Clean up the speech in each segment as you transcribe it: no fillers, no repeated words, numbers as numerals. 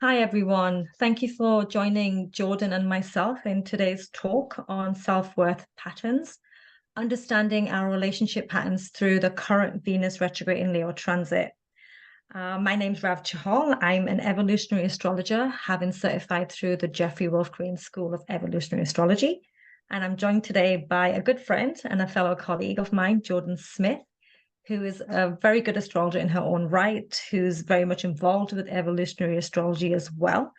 Hi, everyone. Thank you for joining Jordyn and myself in today's talk on self-worth patterns, understanding our relationship patterns through the current Venus retrograde in Leo transit. My name's Rav Chahal. I'm an evolutionary astrologer, having certified through the Jeffrey Wolf Green School of Evolutionary Astrology. And I'm joined today by a good friend and a fellow colleague of mine, Jordyn Smith, who is a very good astrologer in her own right, who's very much involved with evolutionary astrology as well,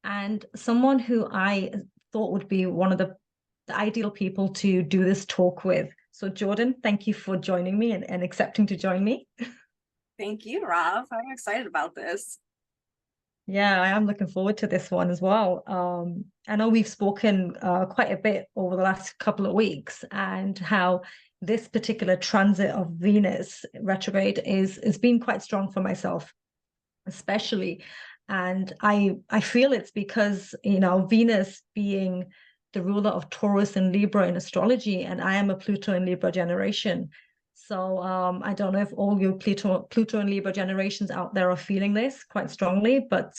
and someone who I thought would be one of the ideal people to do this talk with. So, Jordyn, thank you for joining me and accepting to join me. Thank you, Rav. I'm excited about this. Yeah, I am looking forward to this one as well. I know we've spoken quite a bit over the last couple of weeks, and how this particular transit of Venus retrograde is been quite strong for myself, especially. And I feel it's because, Venus being the ruler of Taurus and Libra in astrology, and I am a Pluto and Libra generation. So I don't know if all your Pluto and Libra generations out there are feeling this quite strongly, but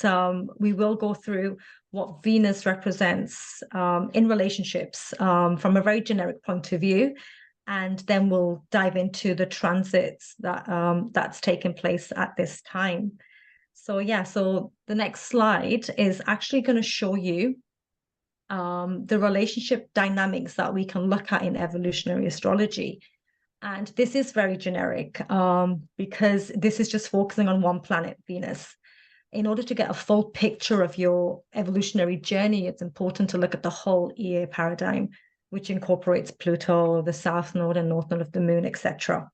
we will go through what Venus represents in relationships from a very generic point of view, and then we'll dive into the transits that's taken place at this time. So yeah, so the next slide is actually going to show you the relationship dynamics that we can look at in evolutionary astrology. And this is very generic because this is just focusing on one planet, Venus. In order to get a full picture of your evolutionary journey, it's important to look at the whole EA paradigm, which incorporates Pluto, the South Node and North Node of the Moon, etc.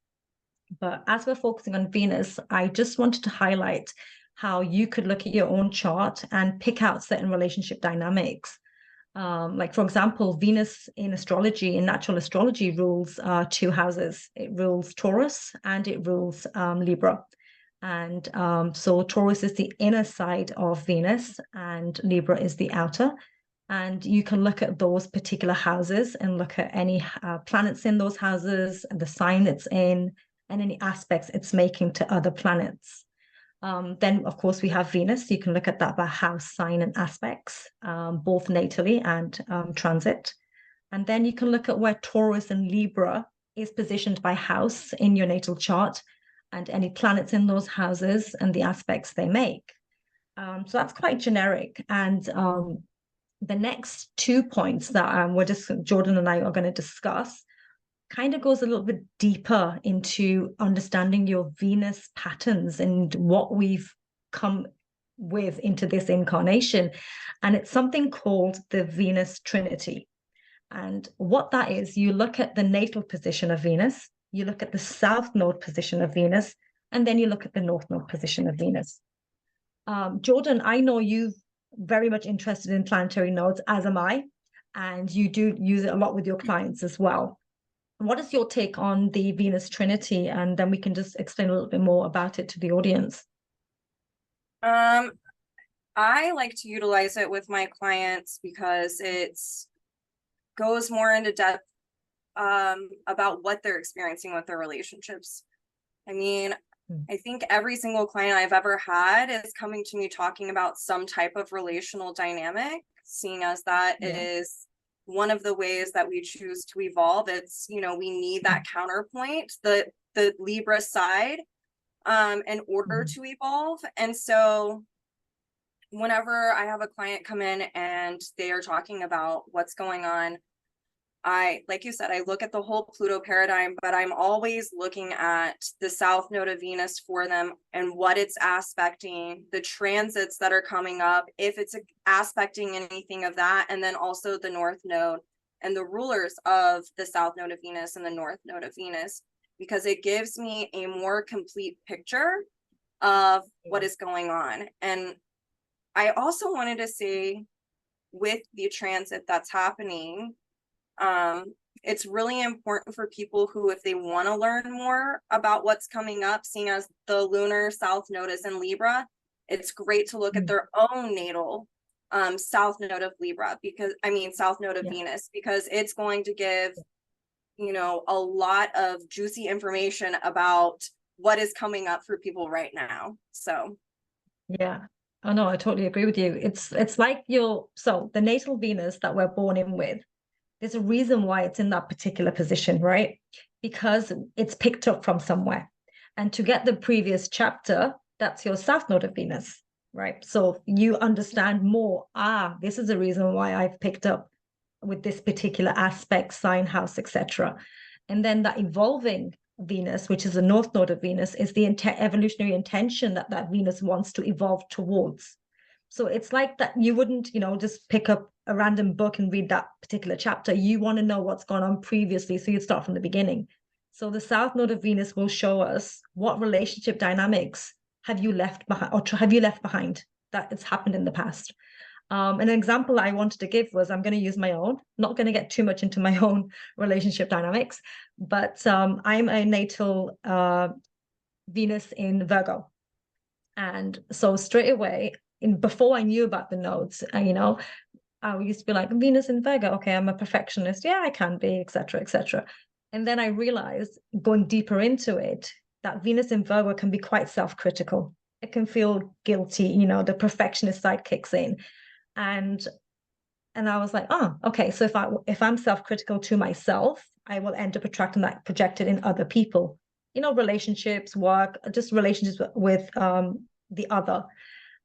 But as we're focusing on Venus, I just wanted to highlight how you could look at your own chart and pick out certain relationship dynamics. Like, for example, Venus in astrology, in natural astrology, rules two houses. It rules Taurus and it rules Libra. And so Taurus is the inner side of Venus and Libra is the outer. And you can look at those particular houses and look at any planets in those houses, the sign it's in, and any aspects it's making to other planets. Then, of course, we have Venus. You can look at that by house, sign, and aspects, both natally and transit. And then you can look at where Taurus and Libra is positioned by house in your natal chart, and any planets in those houses and the aspects they make. So that's quite generic. And the next 2 points that Jordyn and I are going to discuss kind of goes a little bit deeper into understanding your Venus patterns and what we've come with into this incarnation. And it's something called the Venus Trinity. And what that is, you look at the natal position of Venus, you look at the South Node position of Venus, and then you look at the North Node position of Venus. Jordyn, I know you're very much interested in planetary nodes, as am I, and you do use it a lot with your clients as well. What is your take on the Venus Trinity? And then we can just explain a little bit more about it to the audience. I like to utilize it with my clients because it's goes more into depth about what they're experiencing with their relationships. I mean, I think every single client I've ever had is coming to me talking about some type of relational dynamic, seeing as that is one of the ways that we choose to evolve. It's, we need that counterpoint, the Libra side, in order to evolve. And so whenever I have a client come in and they are talking about what's going on, like you said, I look at the whole Pluto paradigm, but I'm always looking at the South Node of Venus for them and what it's aspecting, the transits that are coming up, if it's aspecting anything of that, and then also the North Node and the rulers of the South Node of Venus and the North Node of Venus, because it gives me a more complete picture of what is going on. And I also wanted to say, with the transit that's happening, it's really important for people who, if they want to learn more about what's coming up, seeing as the lunar South Node is in Libra, it's great to look at their own natal South Node of Libra, South Node of Venus, because it's going to give, a lot of juicy information about what is coming up for people right now. So Yeah. Oh no, I totally agree with you. It's like so the natal Venus that we're born in with, there's a reason why it's in that particular position, right? Because it's picked up from somewhere. And to get the previous chapter, that's your South Node of Venus, right? So you understand more. This is the reason why I've picked up with this particular aspect, sign house, etc. And then that evolving Venus, which is the North Node of Venus, is the evolutionary intention that that Venus wants to evolve towards. So it's like that you wouldn't, just pick up a random book and read that particular chapter. You want to know what's gone on previously, so you'd start from the beginning. So the South Node of Venus will show us what relationship dynamics have you left behind, or have you left behind that it's happened in the past. An example I wanted to give was, I'm going to use my own, not going to get too much into my own relationship dynamics, but I'm a natal Venus in Virgo. And so straight away, before I knew about the nodes, I used to be like, Venus in Virgo, okay, I'm a perfectionist. Yeah, I can be, etc., etc. And then I realized, going deeper into it, that Venus in Virgo can be quite self-critical. It can feel guilty, the perfectionist side kicks in. And I was like, oh, okay. So if I'm self-critical to myself, I will end up attracting that projected in other people, relationships, work, just relationships with the other.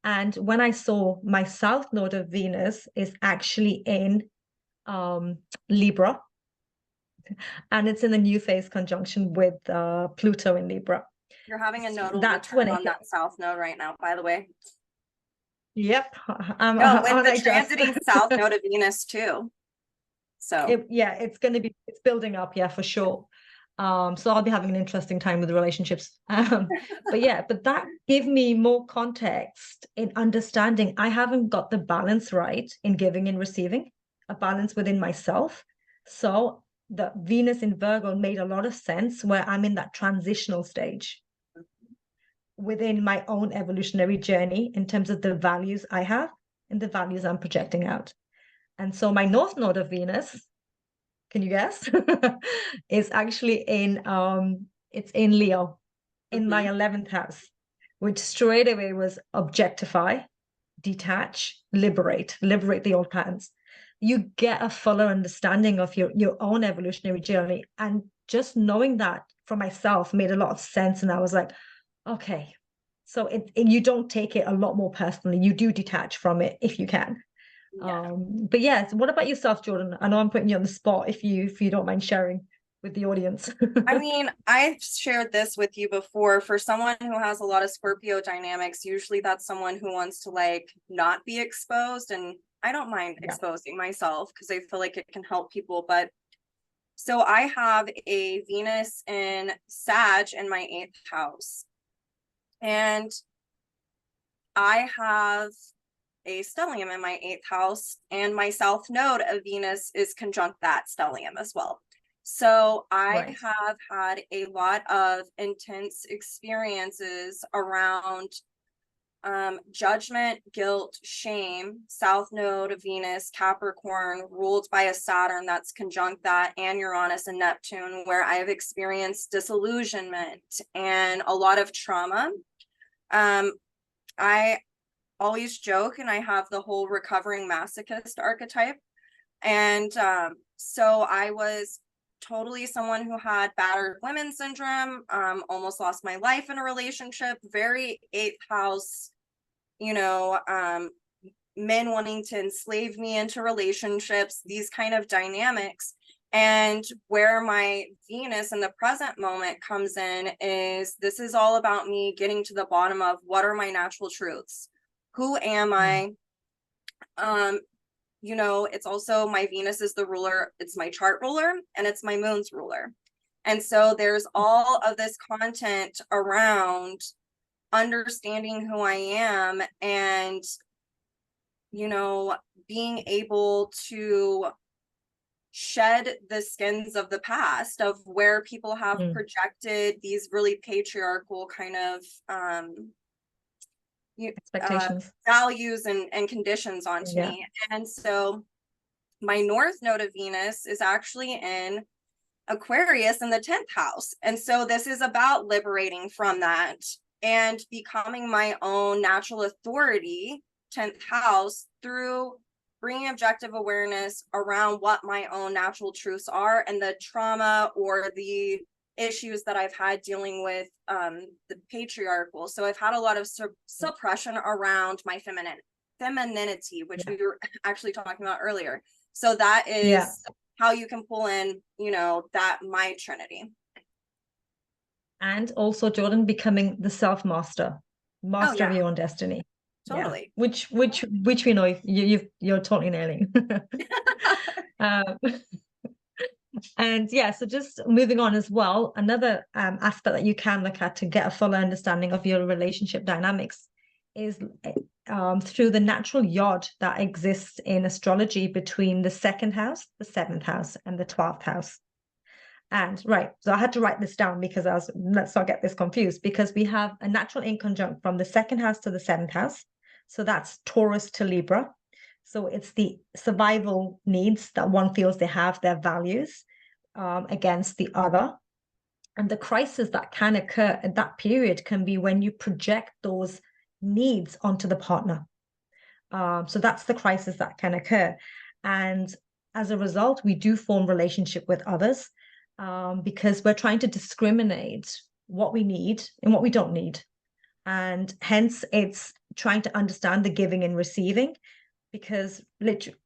And when I saw my South Node of Venus is actually in Libra, and it's in the new phase conjunction with Pluto in Libra. You're having a nodal That's return when on that South Node right now, by the way. Yep. No, with the transiting South Node of Venus too. So it's building up, yeah, for sure. So I'll be having an interesting time with the relationships. But that gave me more context in understanding I haven't got the balance right in giving and receiving, a balance within myself. So the Venus in Virgo made a lot of sense where I'm in that transitional stage within my own evolutionary journey in terms of the values I have and the values I'm projecting out. And so my North Node of Venus, can you guess? Is actually it's in Leo, in my 11th house, which straight away was objectify, detach, liberate the old patterns. You get a fuller understanding of your own evolutionary journey. And just knowing that for myself made a lot of sense. And I was like, okay. So you don't take it a lot more personally. You do detach from it if you can. yeah. But yeah, so what about yourself, Jordyn? I know I'm putting you on the spot if you don't mind sharing with the audience. I mean, I've shared this with you before. For someone who has a lot of Scorpio dynamics, usually that's someone who wants to like not be exposed. And I don't mind exposing myself because I feel like it can help people. But so I have a Venus in Sag in my 8th house. And I have a stellium in my 8th house, and my South Node of Venus is conjunct that stellium as well. So I have had a lot of intense experiences around judgment, guilt, shame, South Node of Venus, Capricorn, ruled by a Saturn that's conjunct that, and Uranus and Neptune, where I have experienced disillusionment and a lot of trauma. I always joke, and I have the whole recovering masochist archetype. And so I was totally someone who had battered women syndrome, almost lost my life in a relationship, very 8th house, men wanting to enslave me into relationships, these kind of dynamics. And where my Venus in the present moment comes in is this is all about me getting to the bottom of what are my natural truths? Who am I? It's also my Venus is the ruler. It's my chart ruler and it's my moon's ruler. And so there's all of this content around understanding who I am and, being able to shed the skins of the past of where people have projected these really patriarchal kind of expectations, values and conditions onto me. And so my North Node of Venus is actually in Aquarius in the 10th house. And so this is about liberating from that and becoming my own natural authority, 10th house, through bringing objective awareness around what my own natural truths are and the trauma or the issues that I've had dealing with the patriarchal. So I've had a lot of suppression around my femininity, which we were actually talking about earlier. So that is how you can pull in, you know, that my trinity. And also, Jordyn, becoming the self-master, master of your own destiny. Totally. Which we know you're totally nailing. And so just moving on as well, another aspect that you can look at to get a fuller understanding of your relationship dynamics is through the natural yod that exists in astrology between the 2nd house, the 7th house, and the 12th house. And so I had to write this down because let's not get this confused, because we have a natural inconjunct from the 2nd house to the 7th house. So that's Taurus to Libra. So it's the survival needs that one feels they have, their values, against the other. And the crisis that can occur at that period can be when you project those needs onto the partner. So that's the crisis that can occur. And as a result, we do form relationship with others because we're trying to discriminate what we need and what we don't need. And hence, it's trying to understand the giving and receiving, because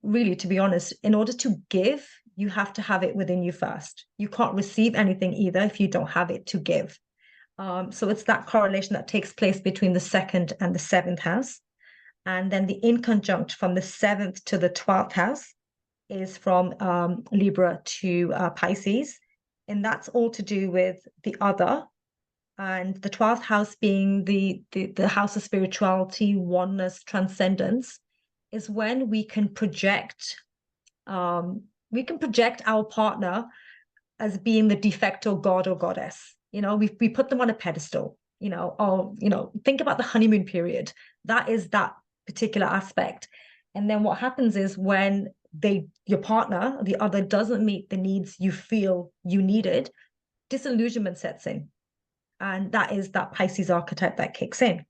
really, to be honest, in order to give, you have to have it within you first. You can't receive anything either if you don't have it to give. So it's that correlation that takes place between the 2nd and the 7th house. And then the inconjunct from the 7th to the 12th house is from Libra to Pisces. And that's all to do with the other. And the 12th house being the house of spirituality, oneness, transcendence, is when we can project our partner as being the de facto god or goddess. You know, we put them on a pedestal, you know, or, you know, think about the honeymoon period. That is that particular aspect. And then what happens is when your partner, the other, doesn't meet the needs you feel you needed, disillusionment sets in. And that is that Pisces archetype that kicks in.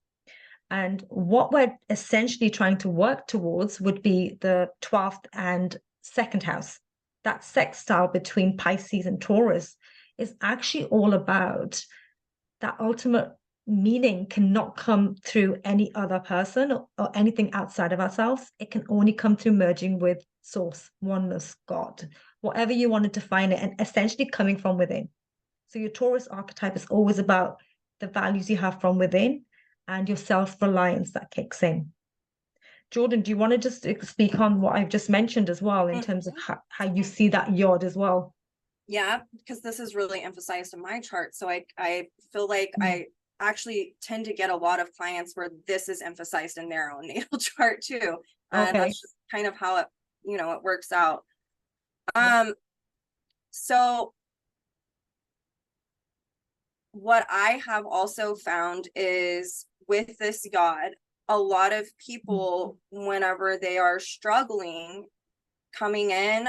And what we're essentially trying to work towards would be the 12th and 2nd house. That sextile between Pisces and Taurus is actually all about that ultimate meaning cannot come through any other person or anything outside of ourselves. It can only come through merging with source, oneness, God, whatever you want to define it, and essentially coming from within. So your Taurus archetype is always about the values you have from within and your self-reliance that kicks in. Jordyn, do you want to just speak on what I've just mentioned as well in terms of how you see that yod as well? Yeah, because this is really emphasized in my chart. So I feel like I actually tend to get a lot of clients where this is emphasized in their own natal chart too. And that's just kind of how it, you know, it works out. So what I have also found is with this yod, a lot of people, whenever they are struggling coming in,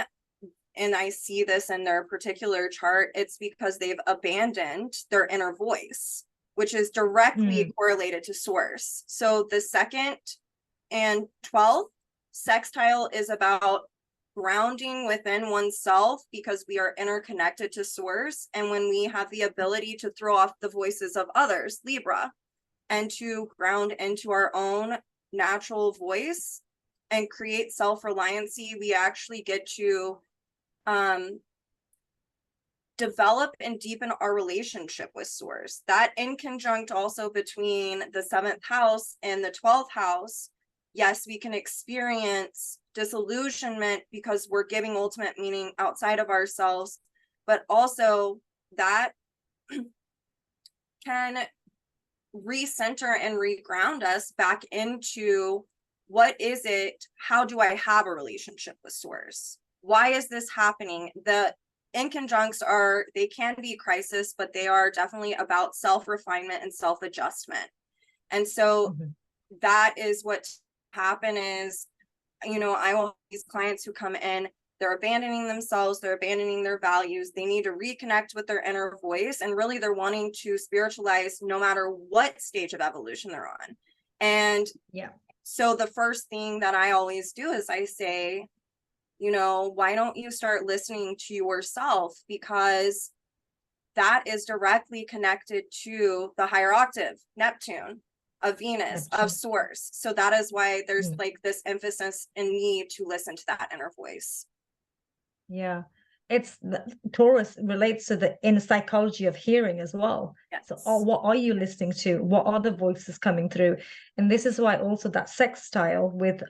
and I see this in their particular chart, it's because they've abandoned their inner voice, which is directly correlated to source. So the 2nd and 12th sextile is about grounding within oneself because we are interconnected to source. And when we have the ability to throw off the voices of others, Libra, and to ground into our own natural voice and create self-reliancy, we actually get to develop and deepen our relationship with source. That in conjunct also between the 7th house and the 12th house, yes, we can experience disillusionment because we're giving ultimate meaning outside of ourselves, but also that can recenter and reground us back into what is it? How do I have a relationship with source? Why is this happening? The inconjuncts they can be crisis, but they are definitely about self-refinement and self-adjustment. And so that is what happen is, you know, I will have these clients who come in They're abandoning themselves, they're abandoning their values. They need to reconnect with their inner voice, and really they're wanting to spiritualize no matter what stage of evolution they're on. And yeah, so the first thing that I always do is I say, you know, why don't you start listening to yourself? Because that is directly connected to the higher octave, Neptune, of Venus, of Neptune. Source. So that is why there's Mm. like this emphasis and need to listen to that inner voice. Yeah, it's Taurus relates to the inner psychology of hearing as well. So, oh, Yes. what are you listening to? What are the voices coming through? And this is why also that sextile with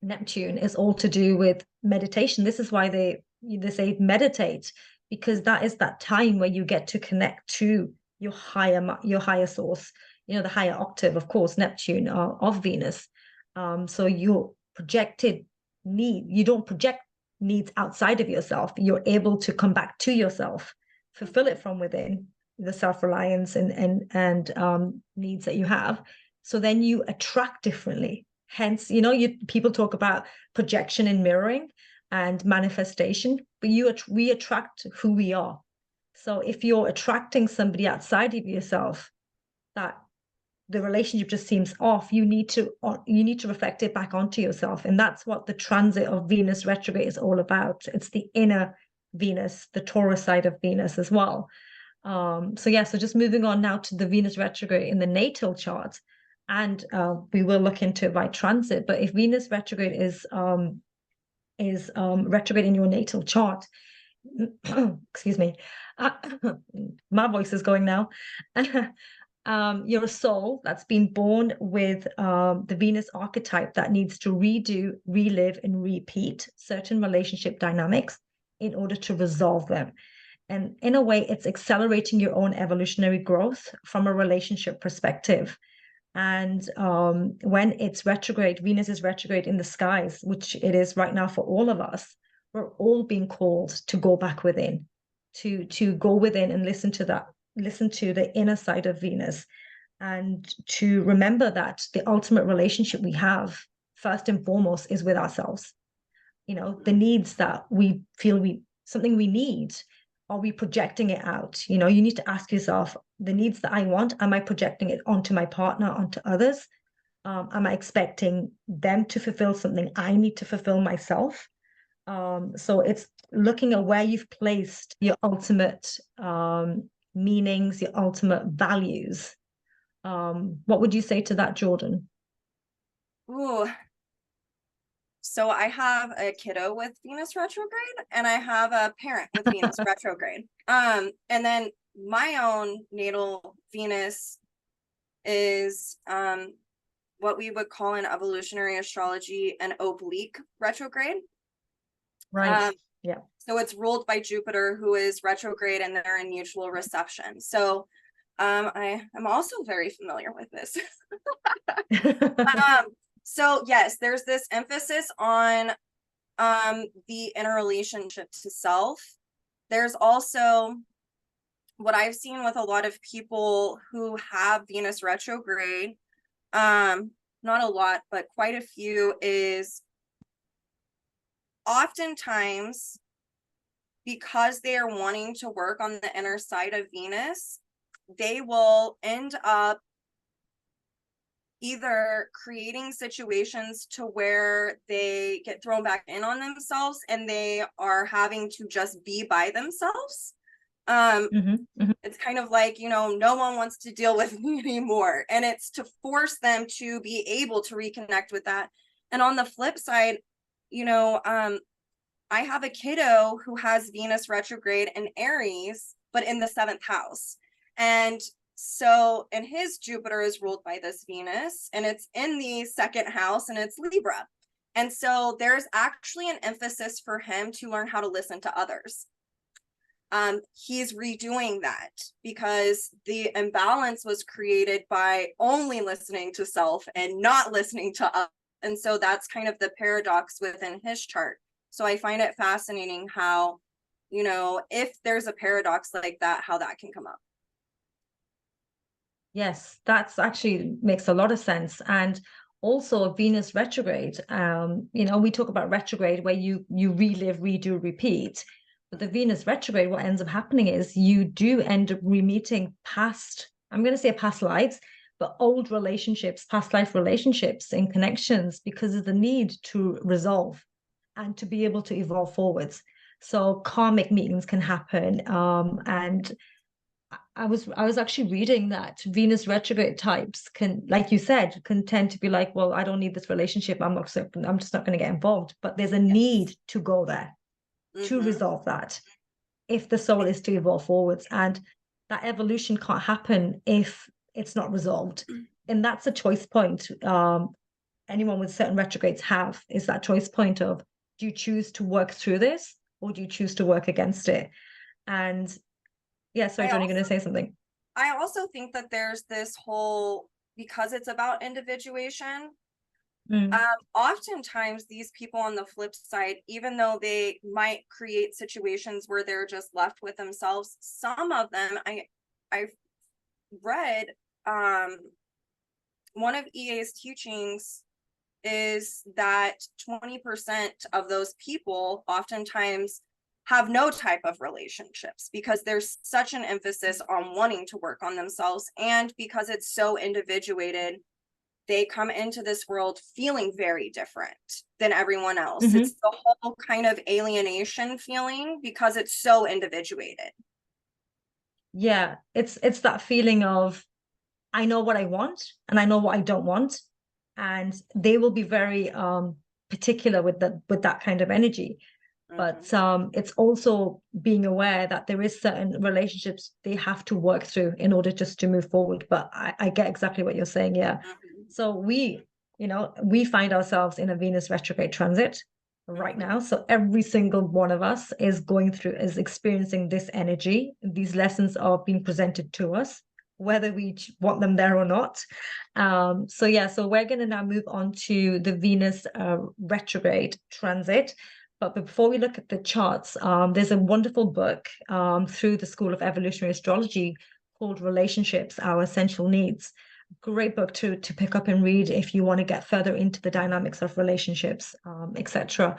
Neptune is all to do with meditation. This is why they say meditate, because that is that time where you get to connect to your higher source, you know, the higher octave, of course, Neptune of Venus. So your projected need, you don't project needs outside of yourself. You're able to come back to yourself, fulfill it from within, the self-reliance and needs that you have. So then you attract differently. Hence, you know, people talk about projection and mirroring and manifestation, but we attract who we are. So if you're attracting somebody outside of yourself that the relationship just seems off, you need to reflect it back onto yourself. And that's what the transit of Venus retrograde is all about. It's the inner Venus, the Taurus side of Venus as well. So yeah, so just moving on now to the Venus retrograde in the natal chart, and we will look into it by transit. But if Venus retrograde is retrograde in your natal chart, excuse me, my voice is going now. You're a soul that's been born with the Venus archetype that needs to redo, relive, and repeat certain relationship dynamics in order to resolve them. And in a way, it's accelerating your own evolutionary growth from a relationship perspective. And when it's retrograde, Venus is retrograde in the skies, which it is right now for all of us. We're all being called to go back within, to go within and listen to the inner side of Venus, and to remember that the ultimate relationship we have, first and foremost, is with ourselves. You know, the needs that we feel something we need, are we projecting it out? You know, you need to ask yourself, the needs that I want, am I projecting it onto my partner, onto others? Am I expecting them to fulfill something I need to fulfill myself? So it's looking at where you've placed your ultimate meanings, your ultimate values. What would you say to that, Jordyn? Ooh. So I have a kiddo with Venus retrograde, and I have a parent with Venus retrograde. And then my own natal Venus is what we would call in evolutionary astrology an oblique retrograde. Right. Yeah. So it's ruled by Jupiter, who is retrograde, and they're in mutual reception. So I am also very familiar with this. So yes, there's this emphasis on the interrelationship to self. There's also what I've seen with a lot of people who have Venus retrograde, not a lot, but quite a few, is oftentimes because they are wanting to work on the inner side of Venus, they will end up either creating situations to where they get thrown back in on themselves and they are having to just be by themselves. It's kind of like, you know, no one wants to deal with me anymore. And it's to force them to be able to reconnect with that. And on the flip side, you know, I have a kiddo who has Venus retrograde in Aries, but in the 7th house. And so, and his Jupiter is ruled by this Venus, and it's in the 2nd house, and it's Libra. And so there's actually an emphasis for him to learn how to listen to others. He's redoing that because the imbalance was created by only listening to self and not listening to others. And so that's kind of the paradox within his chart. So I find it fascinating how, you know, if there's a paradox like that, how that can come up. Yes, that's actually makes a lot of sense. And also Venus retrograde, we talk about retrograde where you relive, redo, repeat. But the Venus retrograde, what ends up happening is you do end up re-meeting past, I'm going to say past lives, but old relationships, past life relationships and connections, because of the need to resolve and to be able to evolve forwards. So karmic meetings can happen. And I was actually reading that Venus retrograde types can, like you said, can tend to be like, well, I don't need this relationship. I'm just not going to get involved. But there's a need to go there to Mm-hmm. resolve that if the soul is to evolve forwards. And that evolution can't happen if it's not resolved. And that's a choice point. Anyone with certain retrogrades have is that choice point of, do you choose to work through this or do you choose to work against it? And yeah, sorry, I John, you're also going to say something. I also think that there's this whole, because it's about individuation, Mm. oftentimes these people on the flip side, even though they might create situations where they're just left with themselves, some of them, I've read one of EA's teachings is that 20% of those people oftentimes have no type of relationships because there's such an emphasis on wanting to work on themselves, and because it's so individuated, they come into this world feeling very different than everyone else. Mm-hmm. It's the whole kind of alienation feeling because it's so individuated. Yeah, it's that feeling of, I know what I want and I know what I don't want, and they will be very particular with that kind of energy. But it's also being aware that there is certain relationships they have to work through in order just to move forward. But I get exactly what you're saying. Yeah. So we find ourselves in a Venus retrograde transit right now. So every single one of us is experiencing this energy. These lessons are being presented to us, whether we want them there or not. So we're going to now move on to the Venus retrograde transit. But before we look at the charts, there's a wonderful book through the School of Evolutionary Astrology called Relationships, Our Essential Needs. Great book to pick up and read if you want to get further into the dynamics of relationships, etc.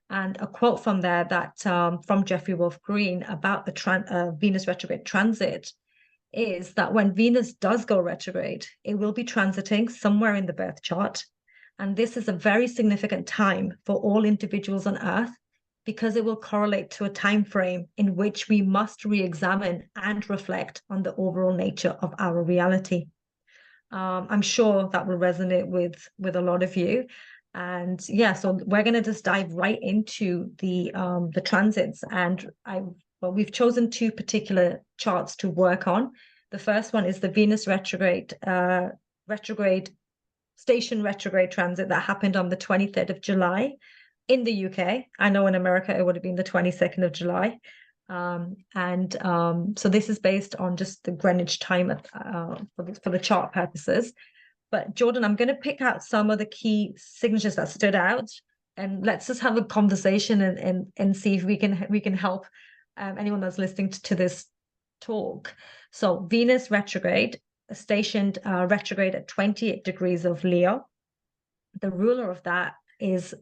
And a quote from there that from Jeffrey Wolf Green about the Venus retrograde transit is that when Venus does go retrograde, it will be transiting somewhere in the birth chart. And this is a very significant time for all individuals on Earth because it will correlate to a time frame in which we must re-examine and reflect on the overall nature of our reality. I'm sure that will resonate with a lot of you. And yeah, so we're going to just dive right into the transits. And we've chosen two particular charts to work on. The first one is the Venus retrograde station retrograde transit that happened on the 23rd of July in the UK. I know in America it would have been the 22nd of July. So this is based on just the Greenwich time for the chart purposes. But Jordyn, I'm going to pick out some of the key signatures that stood out, and let's just have a conversation and see if we can help anyone that's listening to this talk. So Venus retrograde, stationed retrograde at 28 degrees of Leo. The ruler of that was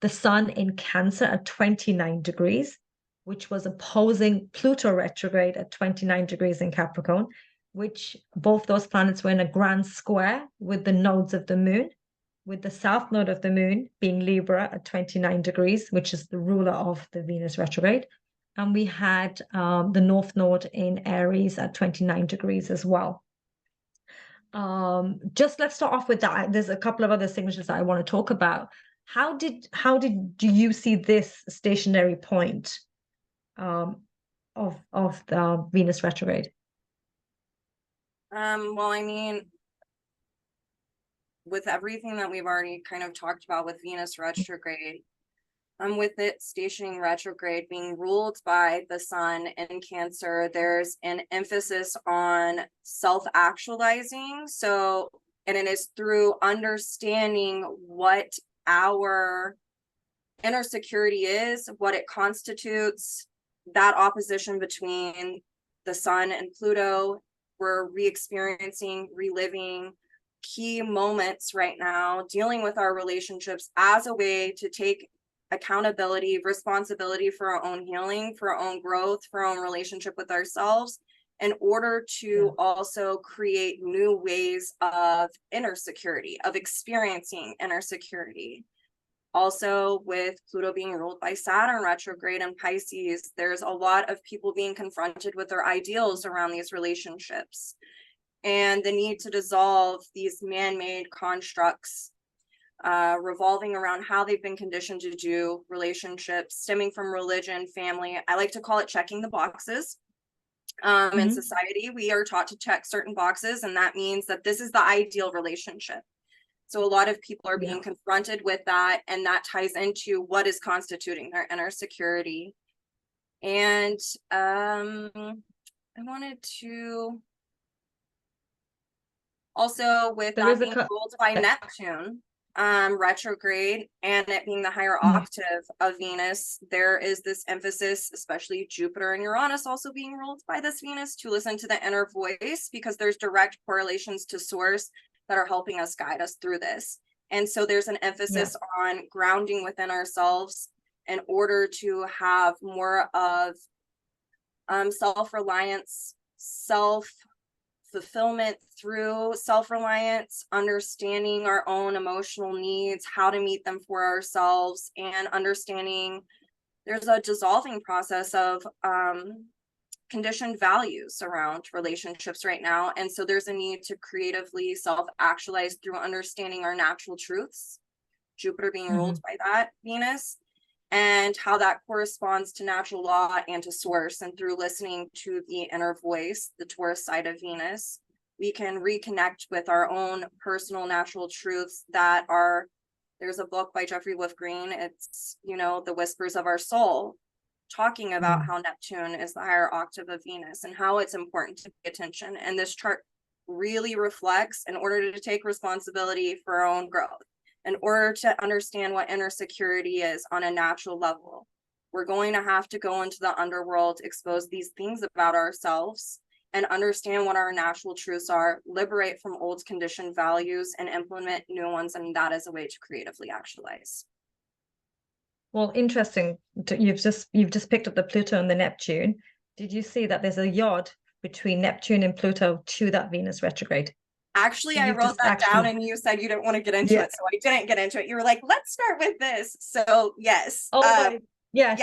the sun in Cancer at 29 degrees, which was opposing Pluto retrograde at 29 degrees in Capricorn, which both those planets were in a grand square with the nodes of the moon, with the south node of the moon being Libra at 29 degrees, which is the ruler of the Venus retrograde. And we had the north node in Aries at 29 degrees as well. Just let's start off with that. There's a couple of other signatures that I want to talk about. How do you see this stationary point of the Venus retrograde? Well, I mean, with everything that we've already kind of talked about with Venus retrograde, with it stationing retrograde being ruled by the sun in Cancer, there's an emphasis on self-actualizing. So, and it is through understanding what our inner security is, what it constitutes, that opposition between the sun and Pluto, we're re-experiencing, reliving key moments right now dealing with our relationships as a way to take accountability, responsibility for our own healing, for our own growth, for our own relationship with ourselves, in order to also create new ways of inner security, of experiencing inner security. Also, with Pluto being ruled by Saturn retrograde in Pisces, there's a lot of people being confronted with their ideals around these relationships and the need to dissolve these man-made constructs revolving around how they've been conditioned to do relationships, stemming from religion, family. I like to call it checking the boxes. In society, we are taught to check certain boxes, and that means that this is the ideal relationship. So a lot of people are being confronted with that, and that ties into what is constituting their inner security. And I wanted to also, with that being ruled by Neptune retrograde, and it being the higher octave of Venus, there is this emphasis, especially Jupiter and Uranus also being ruled by this Venus, to listen to the inner voice, because there's direct correlations to source that are helping us guide us through this. And so there's an emphasis on grounding within ourselves in order to have more of self-reliance, self-fulfillment through self-reliance, understanding our own emotional needs, how to meet them for ourselves, and understanding there's a dissolving process of conditioned values around relationships right now. And so there's a need to creatively self-actualize through understanding our natural truths, Jupiter being ruled by that Venus, and how that corresponds to natural law and to source. And through listening to the inner voice, the Taurus side of Venus, we can reconnect with our own personal natural truths that are, there's a book by Jeffrey Wolf Green, it's, you know, The Whispers of Our Soul, talking about how Neptune is the higher octave of Venus and how it's important to pay attention. And this chart really reflects, in order to take responsibility for our own growth, in order to understand what inner security is on a natural level, we're going to have to go into the underworld, expose these things about ourselves, and understand what our natural truths are, liberate from old conditioned values, and implement new ones. And that is a way to creatively actualize. Well, interesting. You've just picked up the Pluto and the Neptune. Did you see that there's a yod between Neptune and Pluto to that Venus retrograde? Actually, I wrote that down, and you said you didn't want to get into it, so I didn't get into it. You were like, let's start with this. So yes. Oh, yes.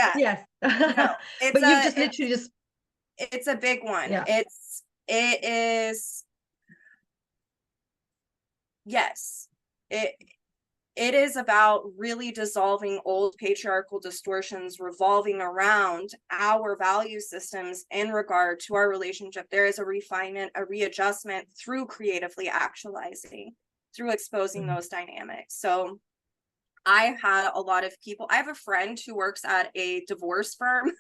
No, but you've just literally just. It's a big one. Yeah. It is. Yes. It is about really dissolving old patriarchal distortions revolving around our value systems in regard to our relationship. There is a refinement, a readjustment through creatively actualizing, through exposing those dynamics. So I've had a lot of people, I have a friend who works at a divorce firm.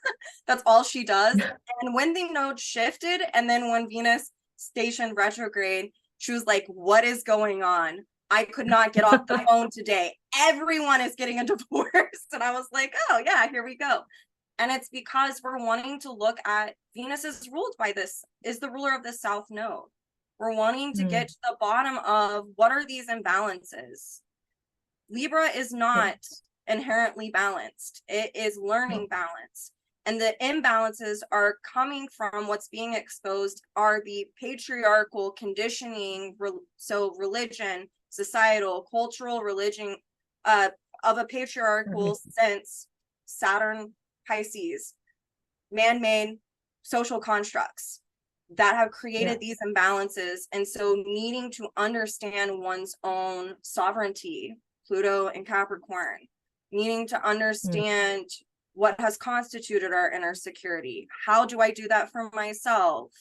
That's all she does. And when the node shifted, and then when Venus stationed retrograde, she was like, what is going on? I could not get off the phone today. Everyone is getting a divorce. And I was like, oh yeah, here we go. And it's because we're wanting to look at, Venus is ruled by this, is the ruler of the South Node. We're wanting to get to the bottom of what are these imbalances. Libra is not inherently balanced. It is learning balance. And the imbalances are coming from what's being exposed are the patriarchal conditioning, so religion, societal, cultural religion of a patriarchal sense, Saturn, Pisces, man-made social constructs that have created these imbalances. And so needing to understand one's own sovereignty, Pluto and Capricorn, needing to understand what has constituted our inner security. How do I do that for myself?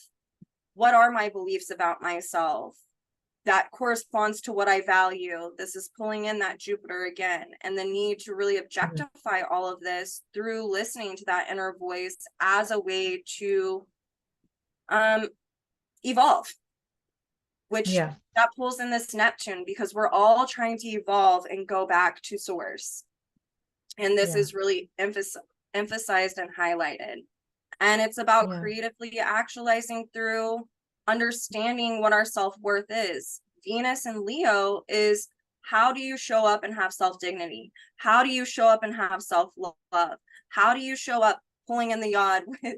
What are my beliefs about myself that corresponds to what I value? This is pulling in that Jupiter again, and the need to really objectify all of this through listening to that inner voice as a way to evolve, which that pulls in this Neptune, because we're all trying to evolve and go back to source. And this is really emphasized and highlighted. And it's about creatively actualizing through understanding what our self-worth is, Venus and Leo is, how do you show up and have self-dignity? How do you show up and have self-love? How do you show up pulling in the yod with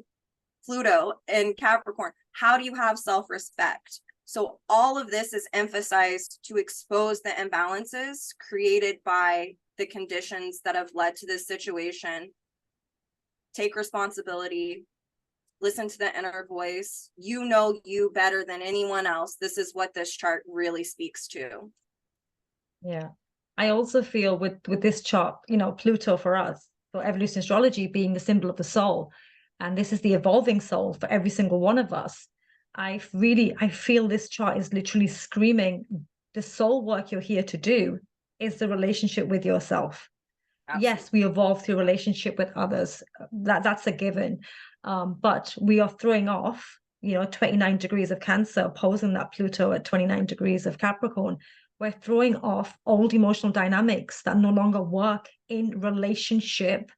Pluto and Capricorn? How do you have self-respect? So all of this is emphasized to expose the imbalances created by the conditions that have led to this situation. Take responsibility, listen to the inner voice. You know you better than anyone else. This is what this chart really speaks to. Yeah. I also feel with this chart, you know, Pluto for us, for evolution astrology being the symbol of the soul, and this is the evolving soul for every single one of us. I feel this chart is literally screaming, the soul work you're here to do is the relationship with yourself. Absolutely. Yes, we evolve through relationship with others. That's a given. But we are throwing off, you know, 29 degrees of Cancer, opposing that Pluto at 29 degrees of Capricorn. We're throwing off old emotional dynamics that no longer work in relationship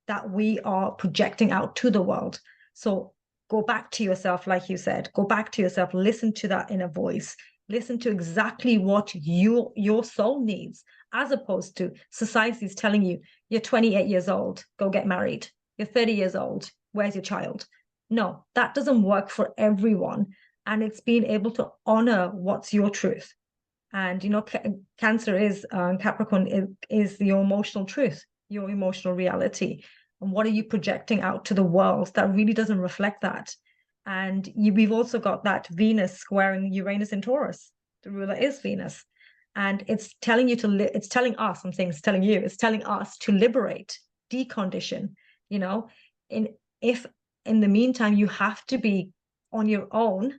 that we are projecting out to the world. So go back to yourself, like you said, go back to yourself, listen to that inner voice, listen to exactly what your soul needs, as opposed to society's telling you, you're 28 years old, go get married. You're 30 years old, where's your child? No, that doesn't work for everyone. And it's being able to honor what's your truth. And, you know, Cancer is, Capricorn is your emotional truth, your emotional reality. And what are you projecting out to the world that really doesn't reflect that? And we've also got that Venus squaring Uranus in Taurus. The ruler is Venus. And it's telling you to, it's telling us, I'm saying it's telling you, it's telling us to liberate, decondition, you know, if in the meantime you have to be on your own,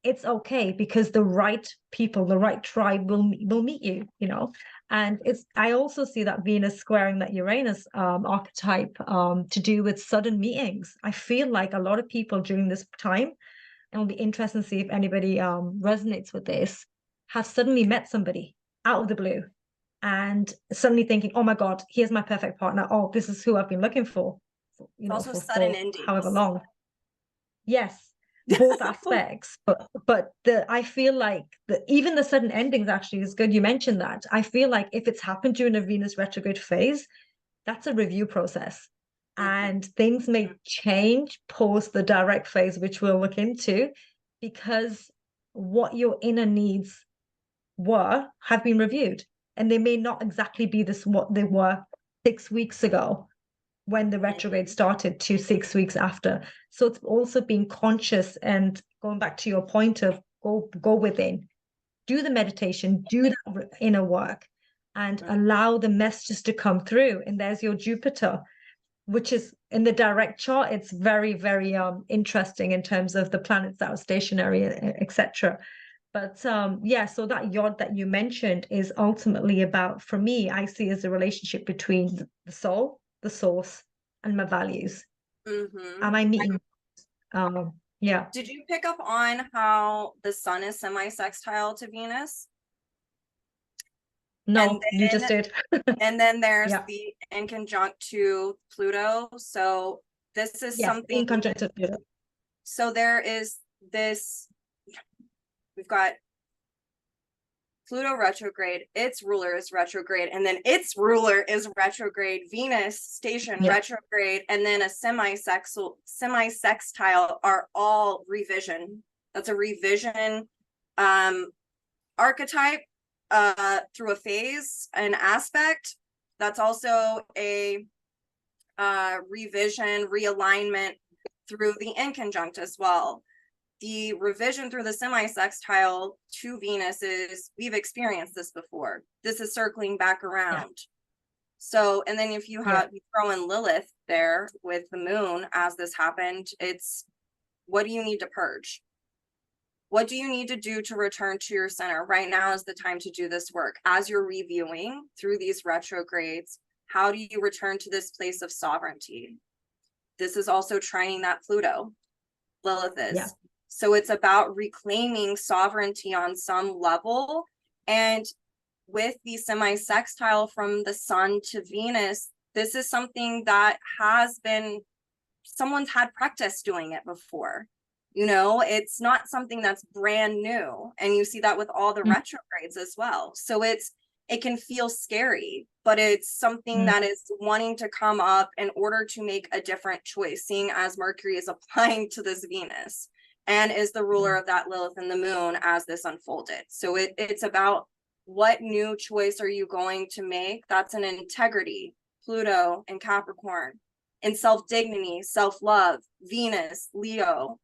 it's okay, because the right people, the right tribe will meet you, you know. And it's, I also see that Venus squaring that Uranus archetype to do with sudden meetings. I feel like a lot of people during this time, and it'll be interesting to see if anybody resonates with this, have suddenly met somebody out of the blue and suddenly thinking, oh my God, here's my perfect partner. Oh, this is who I've been looking for, you know, Also for sudden endings. however long. Yes, both aspects, but I feel like even the sudden endings actually is good. You mentioned that. I feel like if it's happened during a Venus retrograde phase, that's a review process, and things may change post the direct phase, which we'll look into, because what your inner needs have been reviewed, and they may not exactly be this what they were 6 weeks ago when the retrograde started to 6 weeks after. So it's also being conscious, and going back to your point of go within, do the meditation, do that inner work, and allow the messages to come through. And there's your Jupiter, which is in the direct chart. It's very, very interesting in terms of the planets that are stationary, etc. But yeah, so that yod that you mentioned is ultimately about, for me, I see as a relationship between the soul, the source, and my values. Am I meeting? Yeah. Did you pick up on how the sun is semi-sextile to Venus? No, you just did. And then there's Yeah. the in conjunct to Pluto. So this is something in conjunct to Pluto. So there is this, we've got Pluto retrograde, its ruler is retrograde, and then its ruler is retrograde, Venus station retrograde, and then a semi-sextile are all revision. That's a revision archetype through a phase, an aspect. That's also a revision, realignment through the inconjunct as well. The revision through the semi-sextile to Venus is, we've experienced this before. This is circling back around. So, and then if you have, you throw in Lilith there with the moon as this happened, it's, what do you need to purge? What do you need to do to return to your center? Right now is the time to do this work. As you're reviewing through these retrogrades, how do you return to this place of sovereignty? This is also trining that Pluto. Lilith is. So it's about reclaiming sovereignty on some level. And with the semi-sextile from the sun to Venus, this is something that has been, someone's had practice doing it before. It's not something that's brand new. And you see that with all the retrogrades as well. So it can feel scary, but it's something that is wanting to come up in order to make a different choice, seeing as Mercury is applying to this Venus and is the ruler of that Lilith and the moon as this unfolded. So it's about what new choice are you going to make that's an integrity, Pluto and Capricorn, and self-dignity, self-love, Venus, Leo,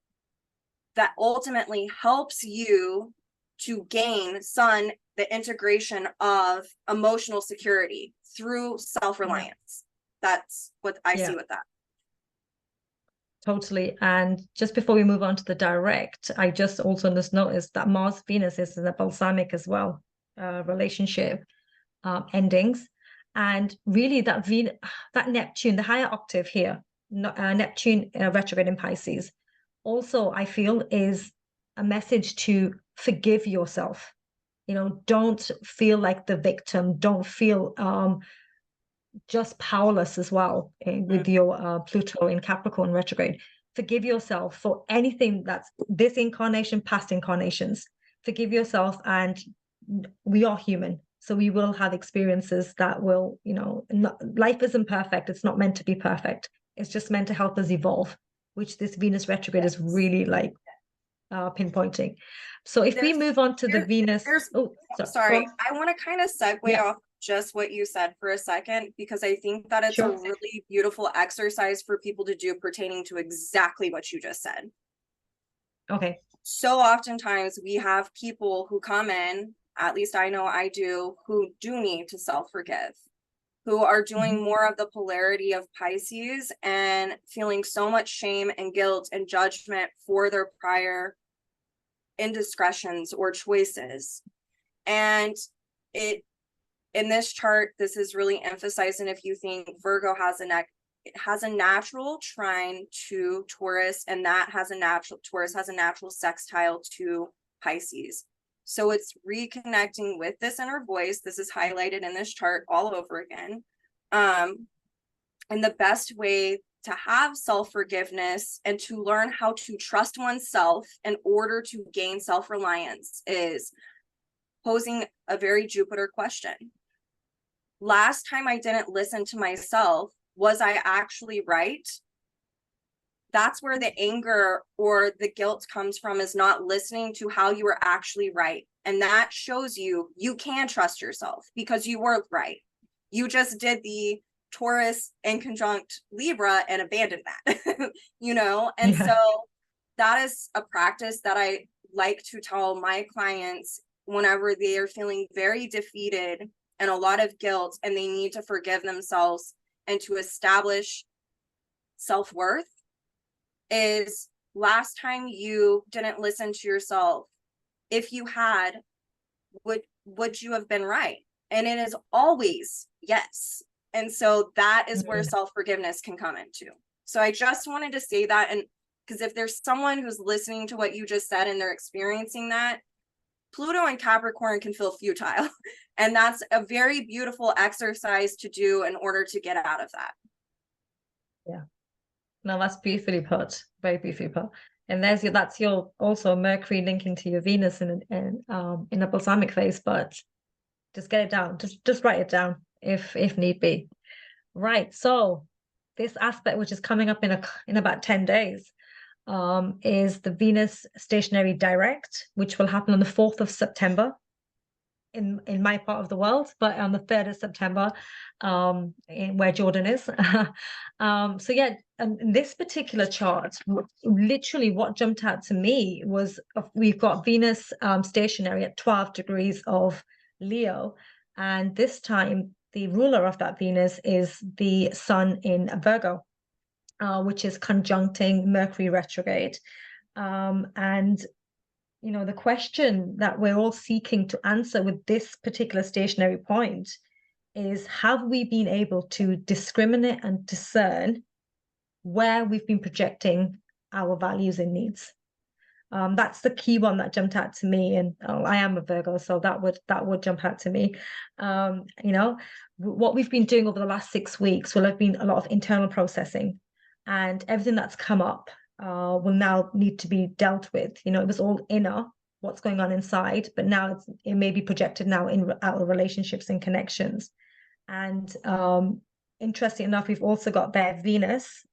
that ultimately helps you to gain Sun, the integration of emotional security through self-reliance. That's what I see with that. Totally. And just before we move on to the direct, I just also just noticed that Mars Venus is in a balsamic as well, relationship endings. And really that Neptune, the higher octave here, Neptune retrograde in Pisces, also I feel is a message to forgive yourself. Don't feel like the victim. Don't feel just powerless as well with your Pluto in Capricorn retrograde. Forgive yourself for anything that's this incarnation, past incarnations. Forgive yourself, and we are human. So we will have experiences that will, life isn't perfect. It's not meant to be perfect. It's just meant to help us evolve, which this Venus retrograde is really like pinpointing. So if we move on to the Venus, sorry, I want to kind of segue off just what you said for a second, because I think that it's a really beautiful exercise for people to do pertaining to exactly what you just said. Okay. So oftentimes we have people who come in, at least I know I do, who do need to self-forgive, who are doing more of the polarity of Pisces and feeling so much shame and guilt and judgment for their prior indiscretions or choices. And in this chart, this is really emphasized. And if you think Virgo has a natural trine to Taurus, and Taurus has a natural sextile to Pisces. So it's reconnecting with this inner voice. This is highlighted in this chart all over again. And the best way to have self-forgiveness and to learn how to trust oneself in order to gain self-reliance is posing a very Jupiter question. Last time I didn't listen to myself, was I actually right? That's where the anger or the guilt comes from, is not listening to how you were actually right. And that shows you can trust yourself because you were right. You just did the Taurus in conjunct Libra and abandoned that, And so that is a practice that I like to tell my clients whenever they are feeling very defeated and a lot of guilt, and they need to forgive themselves and to establish self-worth, is last time you didn't listen to yourself, if you had, would you have been right? And it is always yes. And so that is where self-forgiveness can come into. So I just wanted to say that, and because if there's someone who's listening to what you just said and they're experiencing that, Pluto and Capricorn can feel futile. And that's a very beautiful exercise to do in order to get out of that. Yeah. No, that's beautifully put. Very beautifully put. And that's your also Mercury linking to your Venus in a balsamic phase, but just get it down. Just write it down if need be. Right. So this aspect, which is coming up in about 10 days, is the Venus stationary direct, which will happen on the 4th of September in my part of the world, but on the 3rd of September, where Jordyn is. So yeah, in this particular chart, literally what jumped out to me was we've got Venus stationary at 12 degrees of Leo, and this time the ruler of that Venus is the Sun in Virgo, which is conjuncting Mercury retrograde. And the question that we're all seeking to answer with this particular stationary point is, have we been able to discriminate and discern where we've been projecting our values and needs? That's the key one that jumped out to me. And I am a Virgo, so that would jump out to me. What we've been doing over the last 6 weeks will have been a lot of internal processing, and everything that's come up will now need to be dealt with. You know, it was all inner, what's going on inside, but now it may be projected now in outer relationships and connections. And interesting enough, we've also got there Venus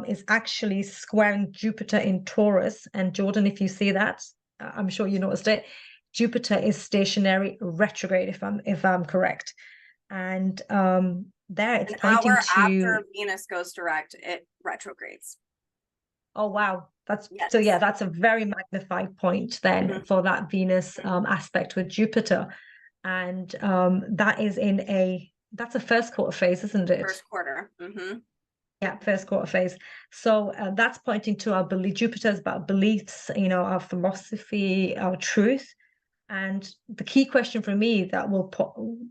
is actually squaring Jupiter in Taurus. And Jordyn, if you see that, I'm sure you noticed it. Jupiter is stationary retrograde, if I'm correct. And there it's An pointing hour to after Venus goes direct, it retrogrades. oh wow, Yes. so yeah, that's a very magnified point then Mhm. for that Venus aspect with Jupiter. And that is that's a first quarter phase, isn't it? First quarter. Mm-hmm. Yeah, first quarter phase. So that's pointing to our belief. Jupiter is about beliefs, you know, our philosophy, our truth. And the key question for me that will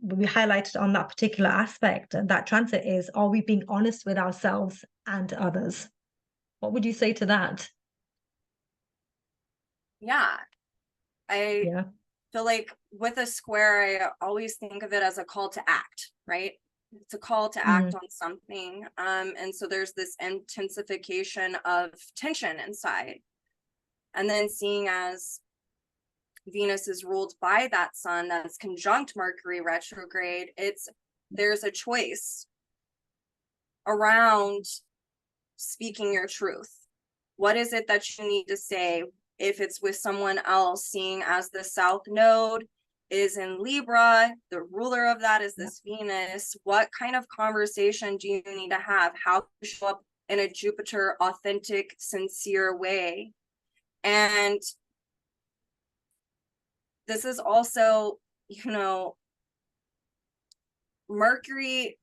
be highlighted on that particular aspect, that transit is, are we being honest with ourselves and others? What would you say to that? Yeah. I Yeah. feel like with a square, I always think of it as a call to act, right? It's a call to act Mm, on something. And so there's this intensification of tension inside. And then seeing as Venus is ruled by that sun that's conjunct Mercury retrograde, there's a choice around speaking your truth. What is it that you need to say? If it's with someone else, seeing as the South Node is in Libra, the ruler of that is this Venus, what kind of conversation do you need to have? How to show up in a Jupiter authentic, sincere way? And this is also, you know, Mercury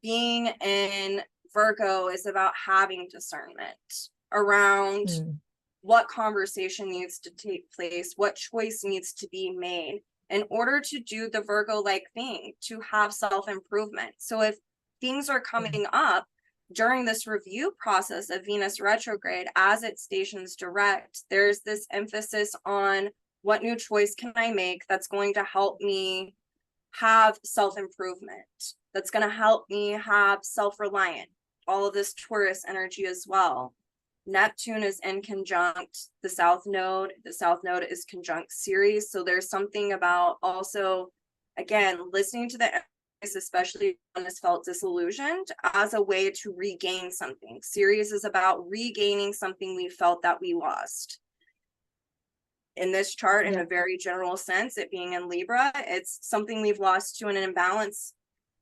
being in Virgo is about having discernment around mm, what conversation needs to take place, what choice needs to be made in order to do the Virgo-like thing, to have self-improvement. So if things are yeah. coming up during this review process of Venus retrograde as it stations direct, there's this emphasis on what new choice can I make that's going to help me have self-improvement, that's going to help me have self-reliant, all of this Taurus energy as well. Neptune is in conjunct the South Node. The South Node is conjunct Ceres. So there's something about also, again, listening to the voice, especially when it's felt disillusioned, as a way to regain something. Ceres is about regaining something we felt that we lost. In this chart, in Yeah. a very general sense, it being in Libra, it's something we've lost to an imbalance.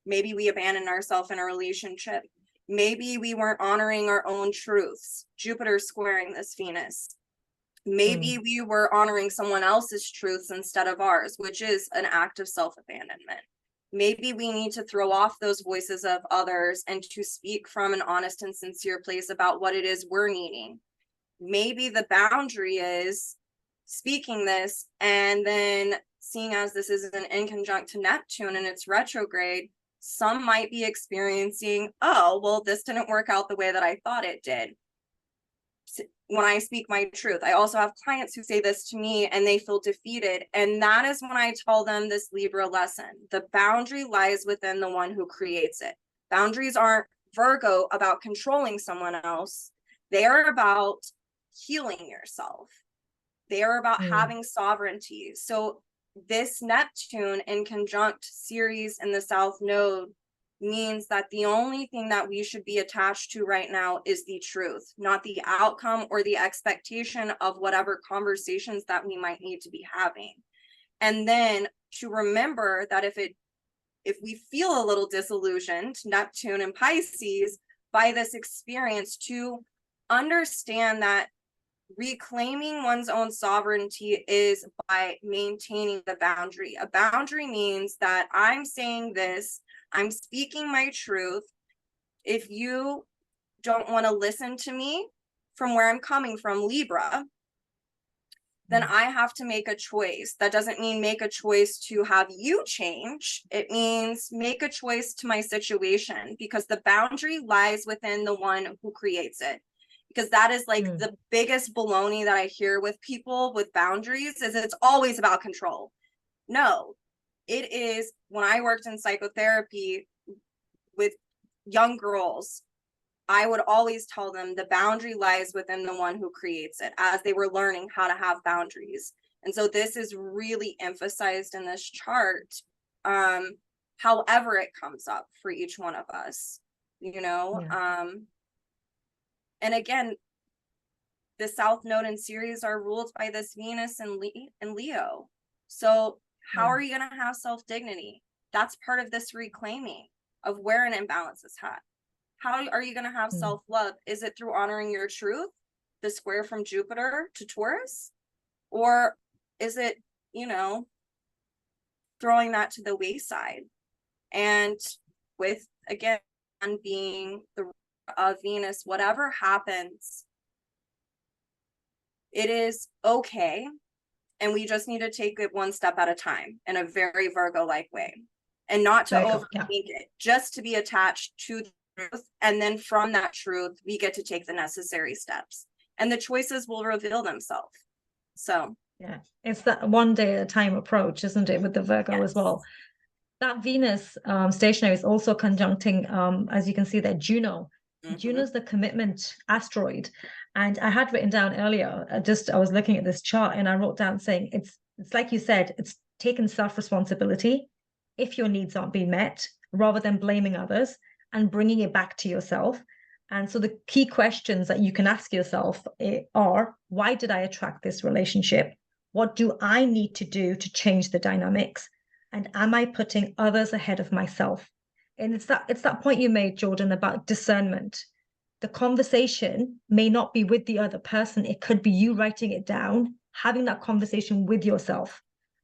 Maybe we abandoned ourselves in a relationship. Maybe we weren't honoring our own truths. Jupiter squaring this Venus. Maybe Mm, we were honoring someone else's truths instead of ours, which is an act of self-abandonment. Maybe we need to throw off those voices of others and to speak from an honest and sincere place about what it is we're needing. Maybe the boundary is speaking this, and then seeing as this is an inconjunct to Neptune and it's retrograde, some might be experiencing, oh, well, this didn't work out the way that I thought it did. When I speak my truth, I also have clients who say this to me and they feel defeated. And that is when I tell them this Libra lesson. The boundary lies within the one who creates it. Boundaries aren't Virgo about controlling someone else. They are about healing yourself. They are about mm, having sovereignty. So this Neptune in conjunct Ceres in the South Node means that the only thing that we should be attached to right now is the truth, not the outcome or the expectation of whatever conversations that we might need to be having. And then to remember that if we feel a little disillusioned, Neptune and Pisces, by this experience, to understand that reclaiming one's own sovereignty is by maintaining the boundary. A boundary means that I'm saying this, I'm speaking my truth. If you don't want to listen to me from where I'm coming from, Libra, then mm, I have to make a choice. That doesn't mean make a choice to have you change. It means make a choice to my situation, because the boundary lies within the one who creates it. Because that is like mm, the biggest baloney that I hear with people with boundaries, is it's always about control. No, it is. When I worked in psychotherapy with young girls, I would always tell them the boundary lies within the one who creates it, as they were learning how to have boundaries. And so this is really emphasized in this chart, however it comes up for each one of us, you know. And again, the South Node and Ceres are ruled by this Venus and Leo. So how are you going to have self-dignity? That's part of this reclaiming of where an imbalance is had. How are you going to have self-love? Is it through honoring your truth, the square from Jupiter to Taurus? Or is it, you know, throwing that to the wayside? And with, again, being the Venus, whatever happens, it is okay. And we just need to take it one step at a time in a very Virgo-like way, and not to overthink it, just to be attached to the truth. And then from that truth, we get to take the necessary steps, and the choices will reveal themselves. So yeah, it's that one day at a time approach, isn't it, with the Virgo as well? That Venus stationary is also conjuncting, as you can see there, Juno. Juno's the commitment asteroid. And I had written down earlier, I was looking at this chart and I wrote down saying it's like you said, it's taking self-responsibility if your needs aren't being met, rather than blaming others, and bringing it back to yourself. And so the key questions that you can ask yourself are, why did I attract this relationship? What do I need to do to change the dynamics? And am I putting others ahead of myself? And it's that point you made, Jordyn, about discernment. The conversation may not be with the other person. It could be you writing it down, having that conversation with yourself,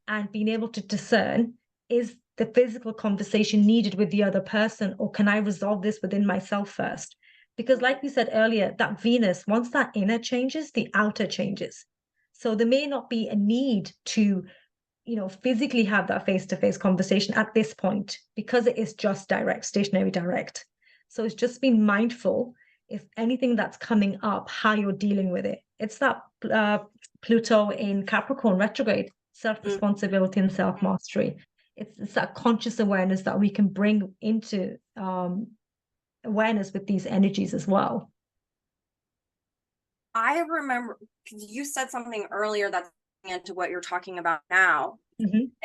and being able to discern, is the physical conversation needed with the other person, or can I resolve this within myself first? Because like we said earlier, that Venus, once that inner changes, the outer changes. So there may not be a need to physically have that face-to-face conversation at this point, because it is just direct, stationary direct. So it's just being mindful, if anything that's coming up, how you're dealing with it. It's that Pluto in Capricorn retrograde, self-responsibility and self-mastery. It's that conscious awareness that we can bring into awareness with these energies as well. I remember you said something earlier that's into what you're talking about now,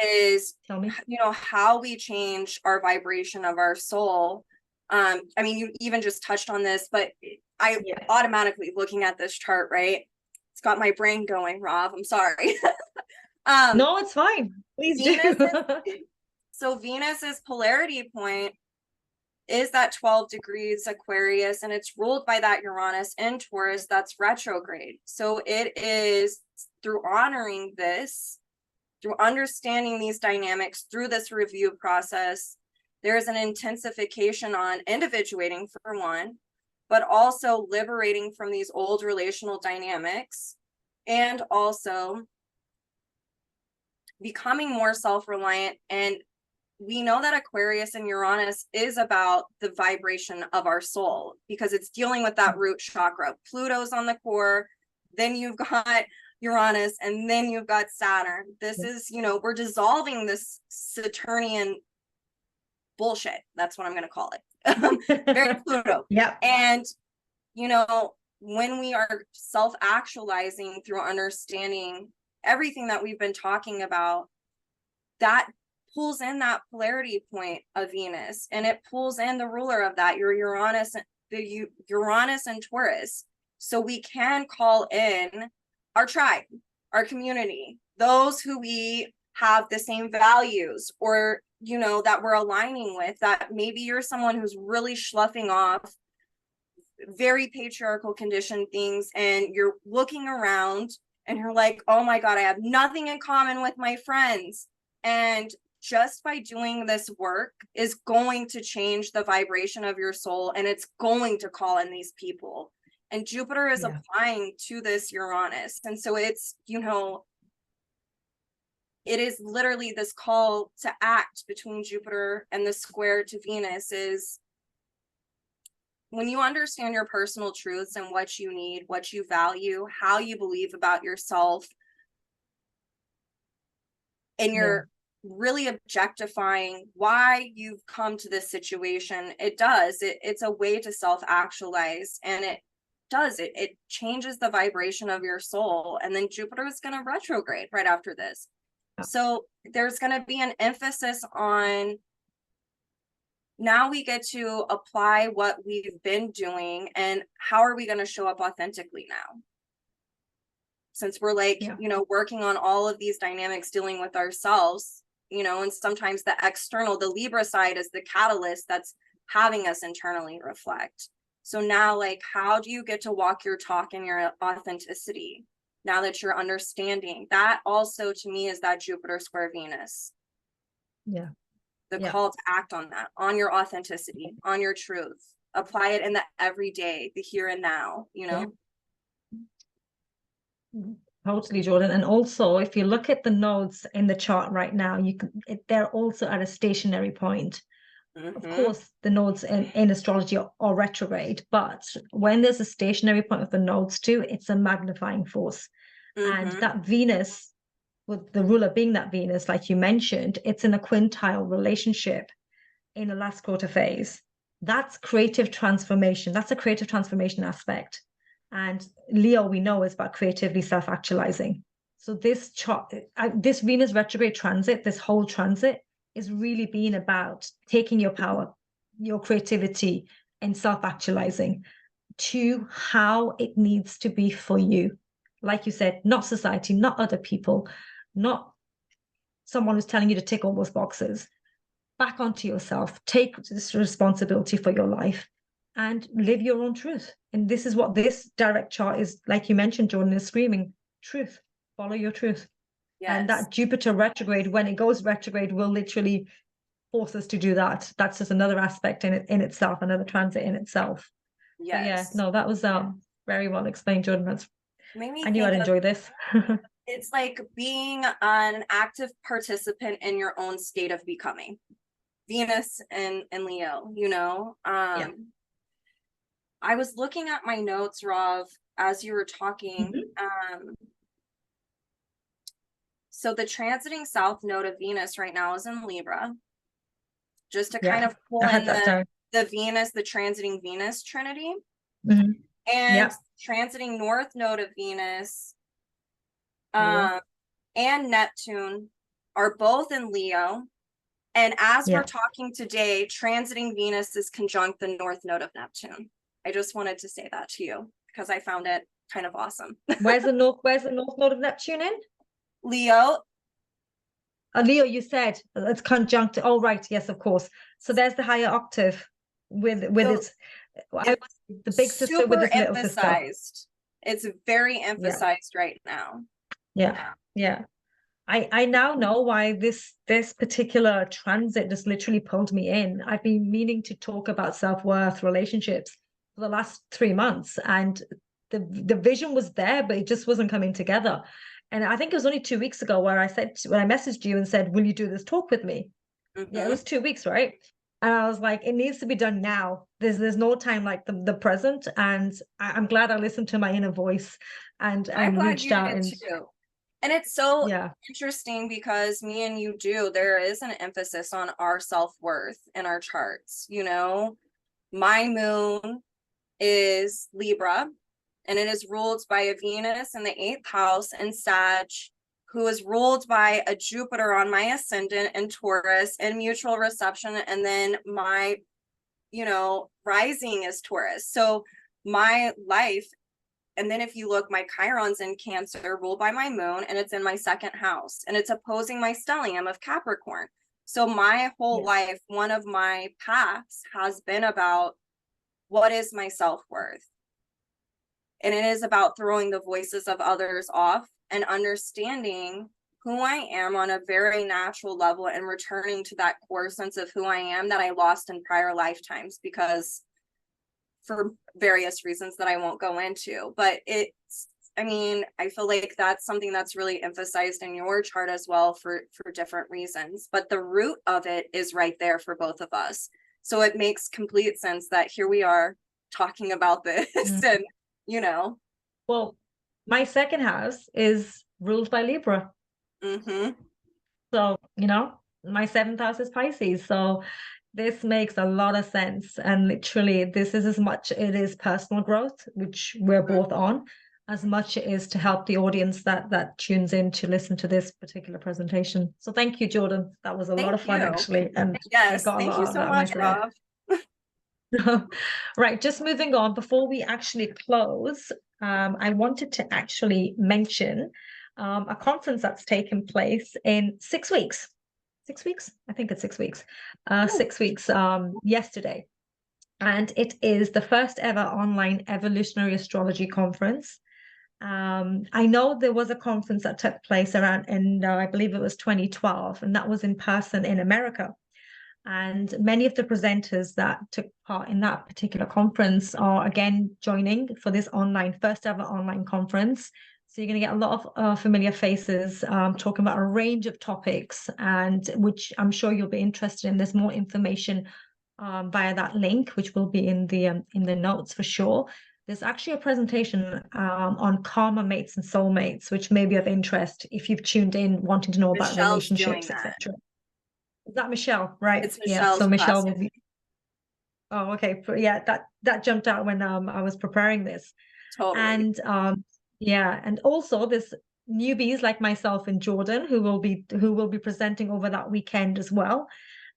is, how we change our vibration of our soul. I mean, you even just touched on this, but I automatically, looking at this chart, right, it's got my brain going, Rav, I'm sorry. No, it's fine, please do. So Venus's polarity point is that 12 degrees Aquarius, and it's ruled by that Uranus in Taurus that's retrograde. So it is through honoring this, through understanding these dynamics, through this review process, there's an intensification on individuating, for one, but also liberating from these old relational dynamics, and also becoming more self-reliant. And we know that Aquarius and Uranus is about the vibration of our soul, because it's dealing with that root chakra. Pluto's on the core, then you've got Uranus, and then you've got Saturn. This is, we're dissolving this Saturnian bullshit. That's what I'm going to call it. Very Pluto. Yeah. And, when we are self-actualizing through understanding everything that we've been talking about, that pulls in that polarity point of Venus, and it pulls in the ruler of that, your Uranus, the Uranus and Taurus. So we can call in our tribe, our community, those who we have the same values, or that we're aligning with. That maybe you're someone who's really sloughing off very patriarchal conditioned things, and you're looking around and you're like, oh my God, I have nothing in common with my friends. And just by doing this work is going to change the vibration of your soul, and it's going to call in these people. And Jupiter is applying to this Uranus. And so it's, it is literally this call to act between Jupiter and the square to Venus. Is when you understand your personal truths and what you need, what you value, how you believe about yourself, and you're really objectifying why you've come to this situation. It's a way to self-actualize, and it changes the vibration of your soul. And then Jupiter is going to retrograde right after this. So there's going to be an emphasis on, now we get to apply what we've been doing, and how are we going to show up authentically now? Since we're like, working on all of these dynamics, dealing with ourselves, and sometimes the external, the Libra side is the catalyst that's having us internally reflect. So now, like, how do you get to walk your talk in your authenticity now that you're understanding? That also, to me, is that Jupiter square Venus. Yeah. The call to act on that, on your authenticity, on your truth. Apply it in the everyday, the here and now, Totally, Jordyn. And also, if you look at the nodes in the chart right now, they're also at a stationary point. Of course, the nodes in astrology are retrograde, but when there's a stationary point of the nodes too, it's a magnifying force. And that Venus, with the ruler being that Venus, like you mentioned, it's in a quintile relationship in a last quarter phase. That's creative transformation. That's a creative transformation aspect. And Leo, we know, is about creatively self-actualizing. So this chart, this Venus retrograde transit, this whole transit is really being about taking your power, your creativity, and self-actualizing to how it needs to be for you. Like you said, not society, not other people, not someone who's telling you to tick all those boxes. Back onto yourself, take this responsibility for your life and live your own truth. And this is what this direct chart is, like you mentioned, Jordyn, is screaming truth. Follow your truth. Yes. And that Jupiter retrograde, when it goes retrograde, will literally force us to do that. That's just another aspect in itself, another transit in itself. Yes. No, that was very well explained, Jordyn. I knew I'd enjoy this. It's like being an active participant in your own state of becoming. Venus and Leo, I was looking at my notes, Rav, as you were talking. So the transiting south node of Venus right now is in Libra. Just to kind of pull in the Venus, the transiting Venus trinity. And transiting north node of Venus and Neptune are both in Leo. And as we're talking today, transiting Venus is conjunct the north node of Neptune. I just wanted to say that to you because I found it kind of awesome. Where's the north node of Neptune in? Leo. Leo, you said it's conjunct. Oh, right. Yes, of course. So there's the higher octave with its the big sister with its little sister. It's very emphasized right now. Yeah. I now know why this particular transit just literally pulled me in. I've been meaning to talk about self-worth, relationships for the last 3 months, and the vision was there, but it just wasn't coming together. And I think it was only 2 weeks ago when I messaged you and said, will you do this talk with me? Yeah, it was 2 weeks, right? And I was like, it needs to be done now. There's no time like the present. And I'm glad I listened to my inner voice and reached out. And it's so interesting because me and you there is an emphasis on our self-worth in our charts. My moon is Libra, and it is ruled by a Venus in the 8th house and Sag, who is ruled by a Jupiter on my ascendant in Taurus and mutual reception. And then my, rising is Taurus. So my life, and then if you look, my Chiron's in Cancer, ruled by my moon, and it's in my 2nd house, and it's opposing my stellium of Capricorn. So my whole life, one of my paths has been about what is my self-worth. And it is about throwing the voices of others off and understanding who I am on a very natural level and returning to that core sense of who I am that I lost in prior lifetimes, because for various reasons that I won't go into. But I feel like that's something that's really emphasized in your chart as well for different reasons. But the root of it is right there for both of us. So it makes complete sense that here we are talking about this and Well, my 2nd house is ruled by Libra. So, my seventh house is Pisces. So this makes a lot of sense. And literally, this is as much it is personal growth, which we're both on, as much it is to help the audience that tunes in to listen to this particular presentation. So thank you, Jordyn. That was a lot Thank of fun, you. actually. And I Yes, got a thank you lot out of so that much, myself. Rob. Right, just moving on, before we actually close, I wanted to actually mention a conference that's taken place in 6 weeks. 6 weeks? I think it's 6 weeks. 6 weeks yesterday. And it is the first ever online evolutionary astrology conference. I know there was a conference that took place around in, I believe it was 2012, and that was in person in America. And many of the presenters that took part in that particular conference are again joining for this first ever online conference. So you're going to get a lot of familiar faces talking about a range of topics, and which I'm sure you'll be interested in. There's more information via that link, which will be in the notes for sure. There's actually a presentation on karma mates and soulmates, which may be of interest if you've tuned in wanting to know about Michelle's doing relationships, that. etc. Is that Michelle? Right. It's Yeah. So Michelle's Michelle class. will be. Oh, okay. Yeah, that jumped out when I was preparing this. Totally. And yeah, and also there's newbies like myself and Jordyn who will be presenting over that weekend as well.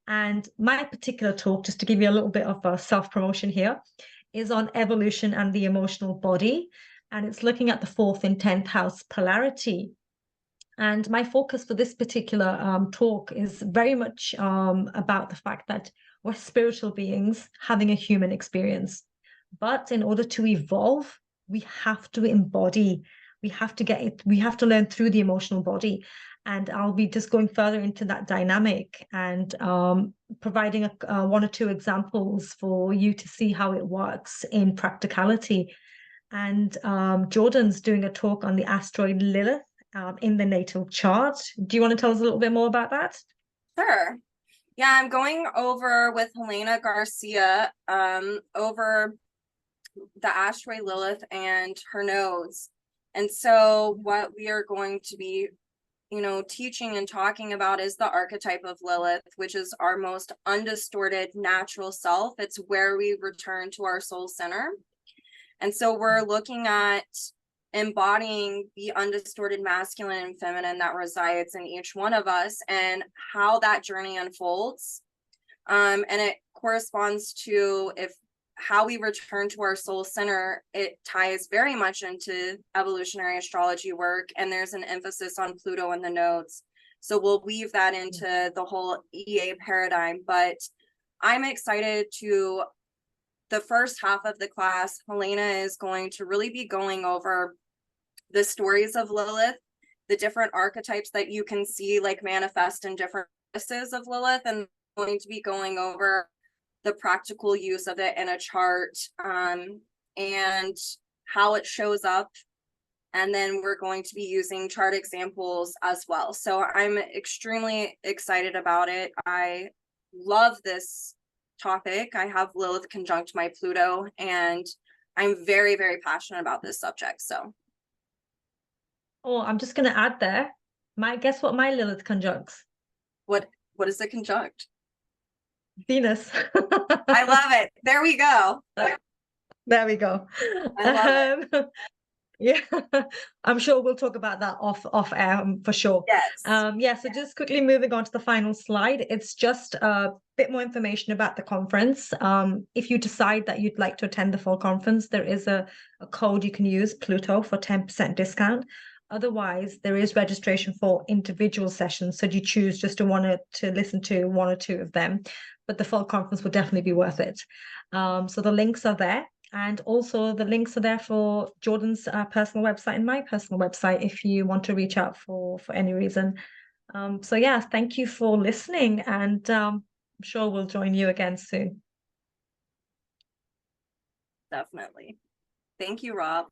And my particular talk, just to give you a little bit of a self-promotion here, is on evolution and the emotional body. And it's looking at the fourth and 10th house polarity. And my focus for this particular talk is very much about the fact that we're spiritual beings having a human experience. But in order to evolve, we have to embody, we have to get it, we have to learn through the emotional body. And I'll be just going further into that dynamic and providing one or two examples for you to see how it works in practicality. And Jordyn's doing a talk on the asteroid Lilith in the natal chart. Do you want to tell us a little bit more about that? Sure. Yeah, I'm going over with Helena Garcia over the asteroid Lilith and her nodes. And so what we are going to be, teaching and talking about is the archetype of Lilith, which is our most undistorted natural self. It's where we return to our soul center. And so we're looking at embodying the undistorted masculine and feminine that resides in each one of us and how that journey unfolds. And it corresponds to how we return to our soul center. It ties very much into evolutionary astrology work, and there's an emphasis on Pluto and the nodes. So we'll weave that into the whole EA paradigm. But I'm excited to the first half of the class. Helena is going to really be going over the stories of Lilith, the different archetypes that you can see like manifest in different phases of Lilith, and going to be going over the practical use of it in a chart and how it shows up. And then we're going to be using chart examples as well. So I'm extremely excited about it. I love this topic. I have Lilith conjunct my Pluto, and I'm very, very passionate about this subject. So. Oh, I'm just going to add there. Guess what my Lilith conjuncts? What is the conjunct? Venus. I love it. There we go. There we go. I love it. Yeah, I'm sure we'll talk about that off air for sure. Yes. Yeah, so just quickly moving on to the final slide. It's just a bit more information about the conference. If you decide that you'd like to attend the full conference, there is a code you can use, Pluto, for 10% discount. Otherwise, there is registration for individual sessions. So you choose just to want to listen to one or two of them, but the full conference will definitely be worth it. So the links are there. And also the links are there for Jordyn's personal website and my personal website if you want to reach out for any reason. So yeah, thank you for listening, and I'm sure we'll join you again soon. Definitely. Thank you, Rob.